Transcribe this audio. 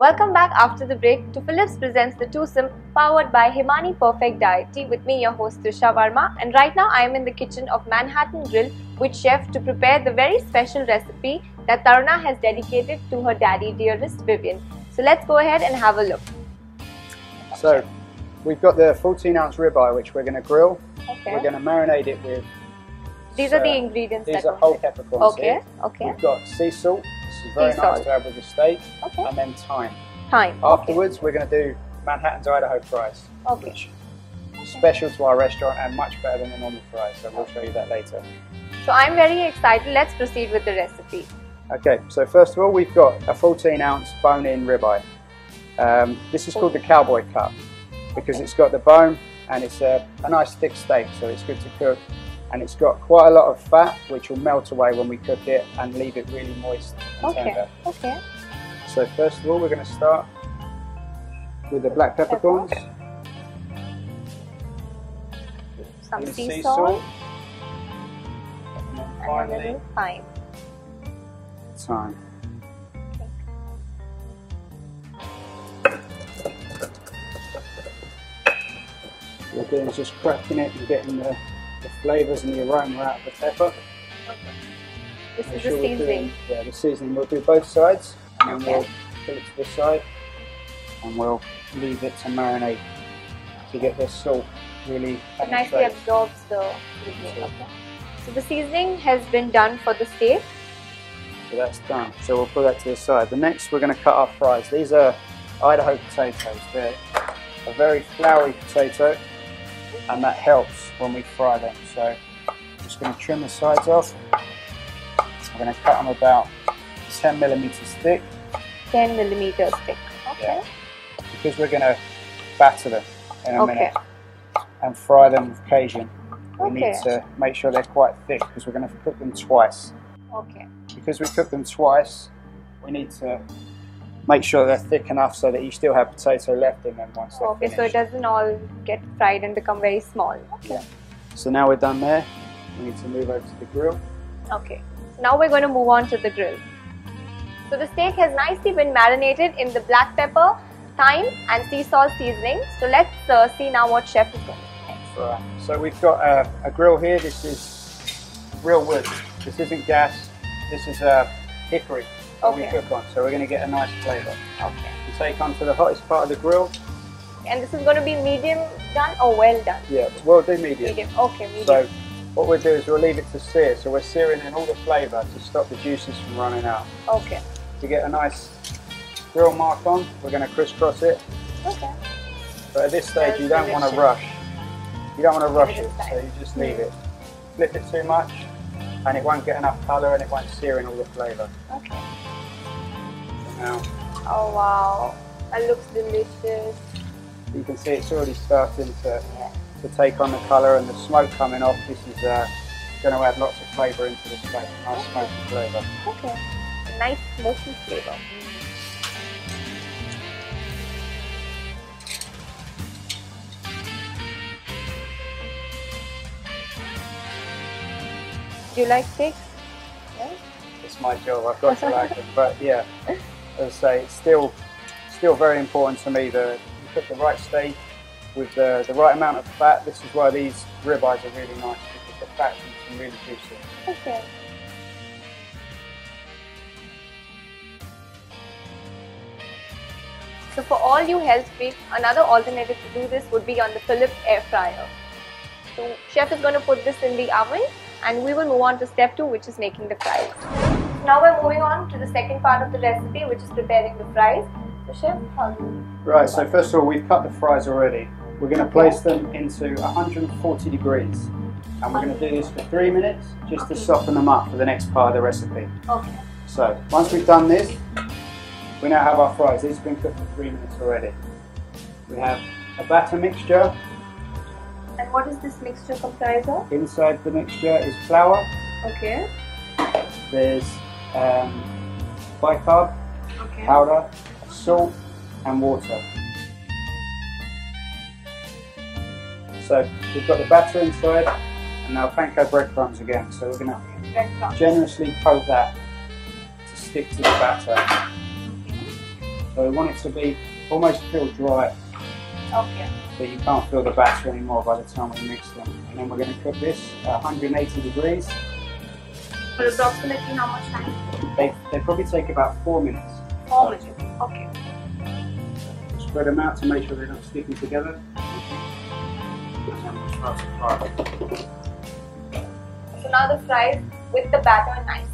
Welcome back after the break to Philips Presents the Twosome, powered by Himani Perfect Diet Tea, with me, your host Trisha Verma. And right now I am in the kitchen of Manhattan Grill with chef to prepare the very special recipe that Taruna has dedicated to her daddy dearest Vivian. So let's go ahead and have a look. So we've got the 14-ounce ribeye which we're going to grill. Okay. We're going to marinate it with... These are the ingredients. These are whole peppercorns. Okay. Here. Okay. We've got sea salt. This is very nice to have with the steak. Okay. And then thyme. Thyme. Afterwards, we're going to do Manhattan's Idaho fries. Okay. Which is special to our restaurant and much better than the normal fries. So we'll show you that later. So I'm very excited. Let's proceed with the recipe. Okay. So first of all, we've got a 14-ounce bone-in ribeye. This is called the cowboy cut because it's got the bone and it's a nice thick steak, so it's good to cook. And it's got quite a lot of fat which will melt away when we cook it and leave it really moist and tender. Okay. So first of all, we're going to start with the black peppercorns. Some sea salt. salt. And then And a finally, little thyme. thyme. What we're doing is just cracking it and getting the flavours and the aroma out of the pepper. This Make is sure the we're seasoning. the seasoning. We'll do both sides and then Okay. we'll put it to this side and we'll leave it to marinate to get the salt really It nicely penetrate. absorbs the seasoning. Okay. So the seasoning has been done for the steak. So that's done. So we'll put that to the side. The next we're going to cut our fries. These are Idaho potatoes. They're a very floury potato and that helps when we fry them. So I'm just going to trim the sides off. We're going to cut them about 10 millimeters thick. 10 millimeters thick. Okay. Yeah. Because we're going to batter them in a Okay. minute and fry them with Cajun. We Okay. need to make sure they're quite thick because we're going to cook them twice. Okay. Because we cook them twice, we need to make sure they're thick enough so that you still have potato left in them once they're Okay, finished. so it doesn't all get fried and become very small. Okay. Yeah. So now we're done there, we need to move over to the grill. Okay. So now we're going to move on to the grill. So the steak has nicely been marinated in the black pepper, thyme and sea salt seasoning. So let's see now what chef is going to do next. Right. So we've got a grill here. This is real wood. This isn't gas. This is hickory that we cook on. So we're going to get a nice flavour. Okay. We take onto the hottest part of the grill. And this is going to be medium done or well done? Yeah, we'll do medium. Medium. Okay, medium. So what we'll do is we'll leave it to sear. So we're searing in all the flavour to stop the juices from running out. Okay. To get a nice grill mark on, we're going to crisscross it. Okay. But at this stage, you don't want to rush. You don't want to rush it, so you just leave it. Flip it too much, and it won't get enough colour, and it won't sear in all the flavour. Okay. So now, Oh wow, that looks delicious. you can see it's already starting to take on the colour, and the smoke coming off. This is going to add lots of flavour into the steak. Nice smoky flavour. Okay. Nice smoky flavor. Do you like steaks? Yeah? It's my job. I've got to like them, but yeah, as I say, it's still very important to me that you cook the right steak with the right amount of fat. This is why these ribeyes are really nice because the fat keeps them really juicy. Okay. So for all you health freaks, another alternative to do this would be on the Philips air fryer. So chef is going to put this in the oven and we will move on to step 2, which is making the fries. Now we're moving on to the second part of the recipe, which is preparing the fries. So chef, how do you... Right, so first of all, we've cut the fries already. We're going to place them into 140 degrees. And we're going to do this for 3 minutes just to soften them up for the next part of the recipe. Okay. So once we've done this, we now have our fries. These have been cooked for 3 minutes already. We have a batter mixture. And what is this mixture comprised of? Inside the mixture is flour. Okay. There's bicarb powder, salt and water. So we've got the batter inside and now panko breadcrumbs again. So we're going to generously coat that to stick to the batter. So we want it to be almost feel dry. Okay. So you can't feel the batter anymore by the time we mix them. And then we're going to cook this at 180 degrees. For approximately how much time? They probably take about 4 minutes. 4 minutes. Okay. Spread them out to make sure they're not sticking together. And then we'll start to fry. So now the fries with the batter nice